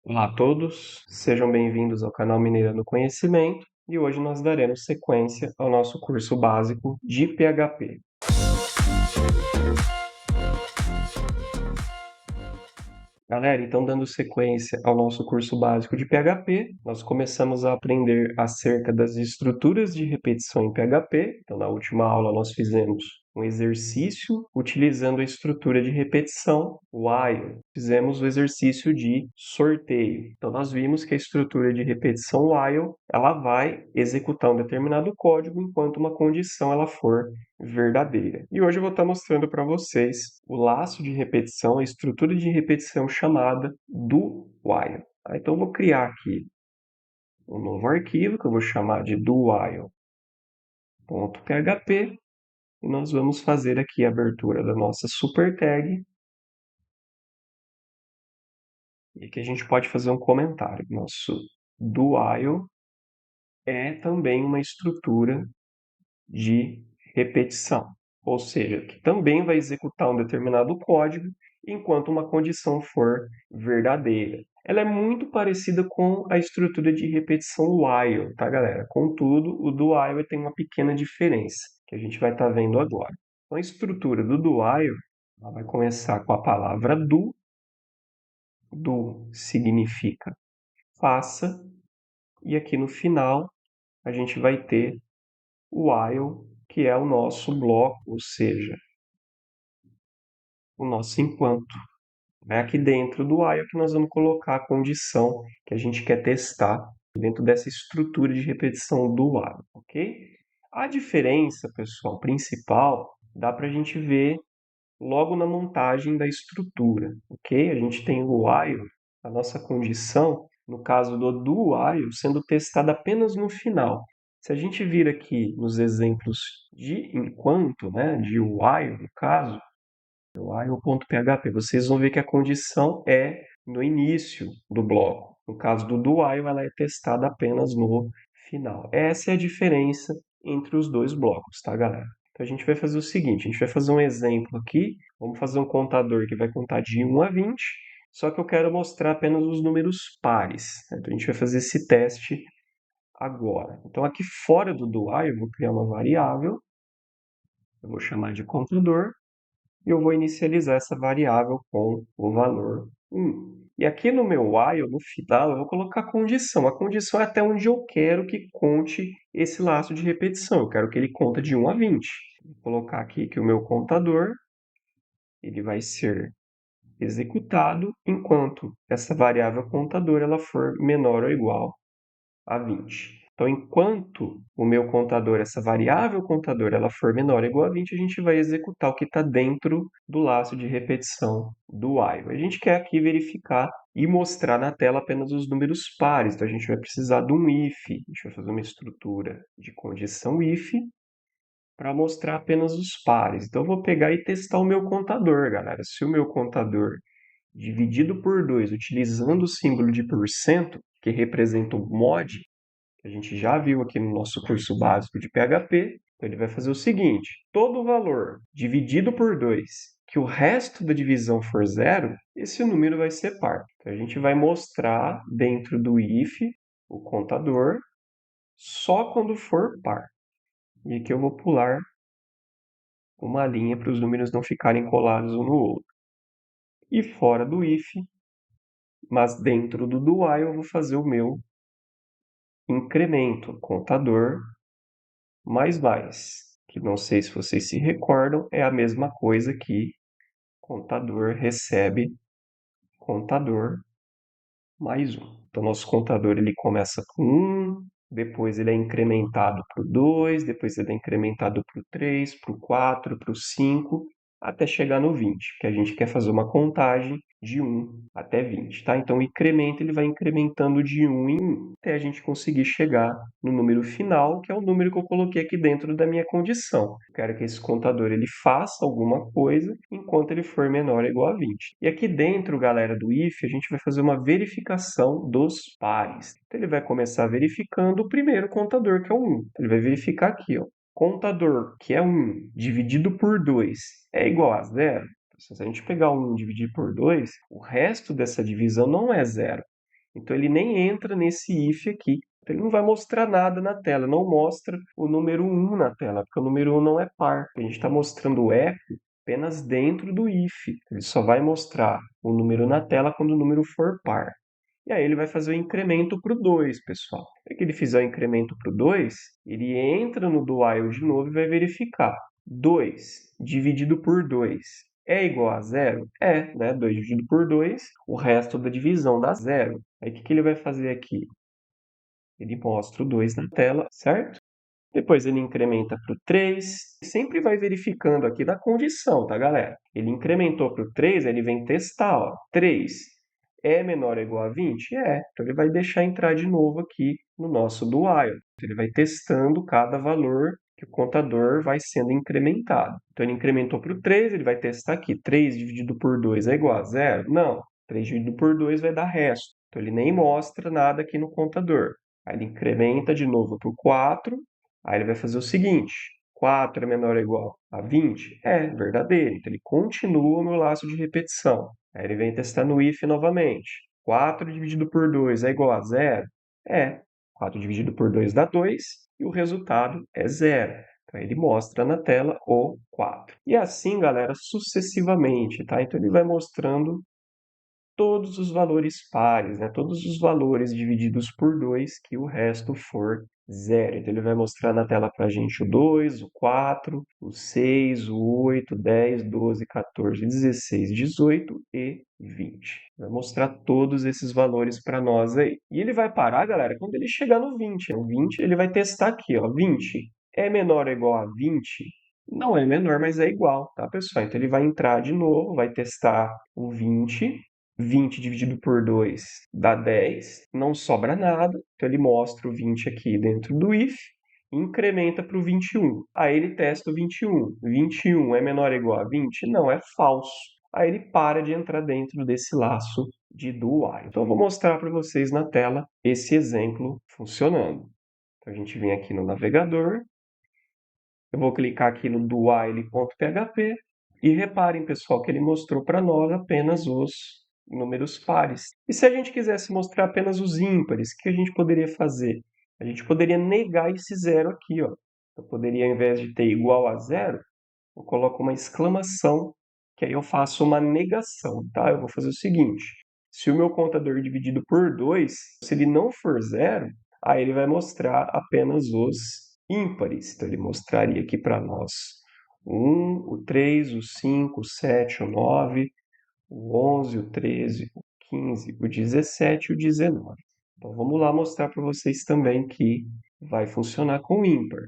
Olá a todos, sejam bem-vindos ao canal Mineirando do Conhecimento e hoje nós daremos sequência ao nosso curso básico de PHP. Galera, então dando sequência ao nosso curso básico de PHP, nós começamos a aprender acerca das estruturas de repetição em PHP. Então, na última aula nós fizemos um exercício utilizando a estrutura de repetição while. Fizemos o exercício de sorteio. Então, nós vimos que a estrutura de repetição while, ela vai executar um determinado código enquanto uma condição ela for verdadeira. E hoje eu vou estar mostrando para vocês o laço de repetição, a estrutura de repetição chamada do while. Então eu vou criar aqui um novo arquivo que eu vou chamar de dowhile.php e nós vamos fazer aqui a abertura da nossa super tag. E aqui a gente pode fazer um comentário. Nosso do while é também uma estrutura de repetição, ou seja, que também vai executar um determinado código enquanto uma condição for verdadeira. Ela é muito parecida com a estrutura de repetição while, tá, galera? Contudo, o do while tem uma pequena diferença, que a gente vai estar vendo agora. Então, a estrutura do while ela vai começar com a palavra do. Do significa faça, e aqui no final a gente vai ter o while, que é o nosso bloco, ou seja, o nosso enquanto. É aqui dentro do while que nós vamos colocar a condição que a gente quer testar dentro dessa estrutura de repetição do while, ok? A diferença, pessoal, principal, dá para a gente ver logo na montagem da estrutura, ok? A gente tem o while, a nossa condição, no caso do while, sendo testada apenas no final. Se a gente vir aqui nos exemplos de enquanto, né, de while, no caso, while.php, vocês vão ver que a condição é no início do bloco. No caso do while, ela é testada apenas no final. Essa é a diferença entre os dois blocos, tá, galera? Então, a gente vai fazer o seguinte, a gente vai fazer um exemplo aqui, vamos fazer um contador que vai contar de 1 a 20, só que eu quero mostrar apenas os números pares. Então, a gente vai fazer esse teste agora. Então, aqui fora do while, eu vou criar uma variável, eu vou chamar de contador, e eu vou inicializar essa variável com o valor 1. E aqui no meu while, no final, eu vou colocar a condição. A condição é até onde eu quero que conte esse laço de repetição. Eu quero que ele conta de 1 a 20. Vou colocar aqui que o meu contador ele vai ser executado enquanto essa variável contador ela for menor ou igual a 20. Então, enquanto o meu contador, essa variável contador, ela for menor ou igual a 20, a gente vai executar o que está dentro do laço de repetição do while. A gente quer aqui verificar e mostrar na tela apenas os números pares. Então, a gente vai precisar de um if. A gente vai fazer uma estrutura de condição if para mostrar apenas os pares. Então, eu vou pegar e testar o meu contador, galera. Se o meu contador dividido por 2, utilizando o símbolo de porcento, que representa o mod, que a gente já viu aqui no nosso curso básico de PHP, então ele vai fazer o seguinte: todo valor dividido por 2, que o resto da divisão for zero, esse número vai ser par. Então a gente vai mostrar dentro do if o contador só quando for par. E aqui eu vou pular uma linha para os números não ficarem colados um no outro. E fora do if, mas dentro do while, eu vou fazer o meu incremento, contador mais, que não sei se vocês se recordam, é a mesma coisa que contador recebe contador mais um. Então, nosso contador ele começa com 1, depois ele é incrementado para o 2, depois ele é incrementado para o 3, para o 4, para o 5, até chegar no 20, que a gente quer fazer uma contagem de 1 até 20, tá? Então, o incremento ele vai incrementando de 1 em 1, até a gente conseguir chegar no número final, que é o número que eu coloquei aqui dentro da minha condição. Eu quero que esse contador ele faça alguma coisa enquanto ele for menor ou igual a 20. E aqui dentro, galera, do if, a gente vai fazer uma verificação dos pares. Então, ele vai começar verificando o primeiro contador, que é o 1. Ele vai verificar aqui, ó. Contador, que é 1, dividido por 2, é igual a zero. Se a gente pegar 1 e dividir por 2, o resto dessa divisão não é zero. Então, ele nem entra nesse if aqui. Então, ele não vai mostrar nada na tela, não mostra o número 1 na tela, porque o número 1 não é par. A gente está mostrando o eco apenas dentro do if. Ele só vai mostrar o número na tela quando o número for par. E aí ele vai fazer o incremento para o 2, pessoal. Na que ele fizer o incremento para o 2, ele entra no do while de novo e vai verificar. 2 dividido por 2 é igual a zero? É, né? 2 dividido por 2, o resto da divisão dá zero. Aí o que ele vai fazer aqui? Ele mostra o 2 na tela, certo? Depois ele incrementa para o 3, sempre vai verificando aqui da condição, tá, galera? Ele incrementou para o 3, ele vem testar, ó. 3 é menor ou igual a 20? É. Então ele vai deixar entrar de novo aqui no nosso do while. Ele vai testando cada valor que o contador vai sendo incrementado. Então ele incrementou para o 3, ele vai testar aqui. 3 dividido por 2 é igual a zero? Não. 3 dividido por 2 vai dar resto. Então ele nem mostra nada aqui no contador. Aí ele incrementa de novo para o 4, aí ele vai fazer o seguinte: 4 é menor ou igual a 20? É, verdadeiro. Então ele continua o meu laço de repetição. Aí ele vem testar no if novamente. 4 dividido por 2 é igual a zero? É. 4 dividido por 2 dá 2 e o resultado é zero. Então ele mostra na tela o 4. E assim, galera, sucessivamente, tá? Então ele vai mostrando todos os valores pares, né? Todos os valores divididos por 2 que o resto for zero. Então, ele vai mostrar na tela para a gente o 2, o 4, o 6, o 8, 10, 12, 14, 16, 18 e 20. Vai mostrar todos esses valores para nós aí. E ele vai parar, galera, quando ele chegar no 20. O 20 ele vai testar aqui, ó. 20 é menor ou igual a 20? Não é menor, mas é igual, tá, pessoal? Então ele vai entrar de novo, vai testar o 20. 20 dividido por 2 dá 10, não sobra nada, então ele mostra o 20 aqui dentro do if, e incrementa para o 21. Aí ele testa o 21. 21 é menor ou igual a 20? Não, é falso. Aí ele para de entrar dentro desse laço de do while. Então eu vou mostrar para vocês na tela esse exemplo funcionando. Então a gente vem aqui no navegador, eu vou clicar aqui no do while.php e reparem, pessoal, que ele mostrou para nós apenas os números pares. E se a gente quisesse mostrar apenas os ímpares, o que a gente poderia fazer? A gente poderia negar esse zero aqui, ó. Eu poderia, ao invés de ter igual a zero, eu coloco uma exclamação, que aí eu faço uma negação, tá? Eu vou fazer o seguinte: se o meu contador dividido por 2, se ele não for zero, aí ele vai mostrar apenas os ímpares. Então ele mostraria aqui para nós o 1, o 3, o 5, o 7, o 9, o 11, o 13, o 15, o 17 e o 19. Então vamos lá mostrar para vocês também que vai funcionar com ímpar.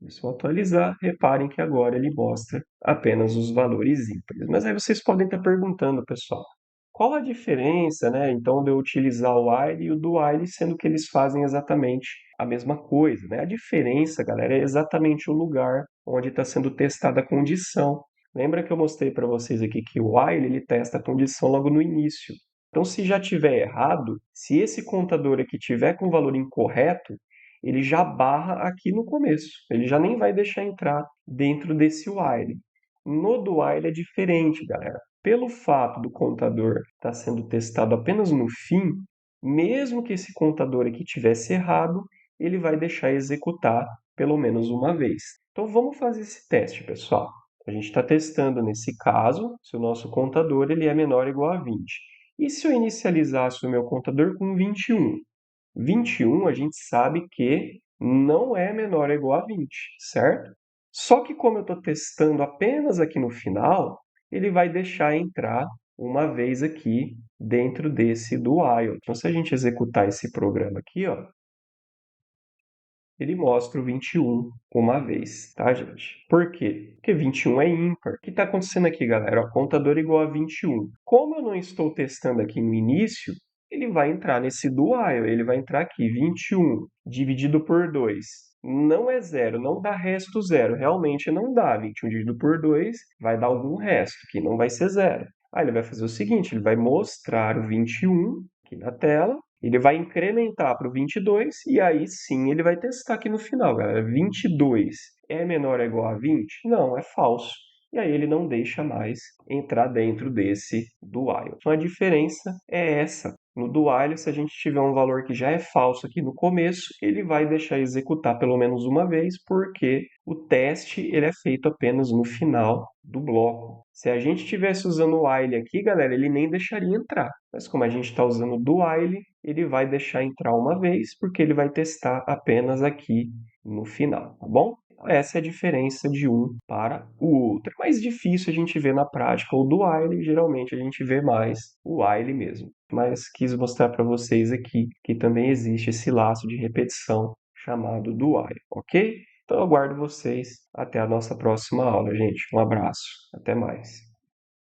Se eu atualizar, reparem que agora ele mostra apenas os valores ímpares. Mas aí vocês podem estar perguntando, pessoal, qual a diferença, né, então, de eu utilizar o while e o do while, sendo que eles fazem exatamente a mesma coisa, né? A diferença, galera, é exatamente o lugar onde está sendo testada a condição. Lembra que eu mostrei para vocês aqui que o while ele testa a condição logo no início. Então, se já tiver errado, se esse contador aqui tiver com o valor incorreto, ele já barra aqui no começo. Ele já nem vai deixar entrar dentro desse while. No do while é diferente, galera. Pelo fato do contador estar sendo testado apenas no fim, mesmo que esse contador aqui tivesse errado, ele vai deixar executar pelo menos uma vez. Então vamos fazer esse teste, pessoal. A gente está testando nesse caso se o nosso contador ele é menor ou igual a 20. E se eu inicializasse o meu contador com 21? 21 a gente sabe que não é menor ou igual a 20, certo? Só que como eu estou testando apenas aqui no final, ele vai deixar entrar uma vez aqui dentro desse do while. Então, se a gente executar esse programa aqui, ó, ele mostra o 21 uma vez, tá, gente? Por quê? Porque 21 é ímpar. O que está acontecendo aqui, galera? O contador igual a 21. Como eu não estou testando aqui no início, ele vai entrar nesse do while, ele vai entrar aqui, 21 dividido por 2. Não é zero, não dá resto zero, realmente não dá. 21 dividido por 2 vai dar algum resto, que não vai ser zero. Aí ele vai fazer o seguinte, ele vai mostrar o 21 aqui na tela, ele vai incrementar para o 22 e aí sim ele vai testar aqui no final, galera. 22 é menor ou igual a 20? Não, é falso. E aí ele não deixa mais entrar dentro desse do while. Então a diferença é essa. No do while, se a gente tiver um valor que já é falso aqui no começo, ele vai deixar executar pelo menos uma vez, porque o teste ele é feito apenas no final do bloco. Se a gente estivesse usando o while aqui, galera, ele nem deixaria entrar. Mas como a gente está usando o do while, ele vai deixar entrar uma vez, porque ele vai testar apenas aqui no final, tá bom? Essa é a diferença de um para o outro. É mais difícil a gente ver na prática o do while, geralmente a gente vê mais o while mesmo. Mas quis mostrar para vocês aqui que também existe esse laço de repetição chamado do while, ok? Então eu aguardo vocês até a nossa próxima aula, gente. Um abraço, até mais.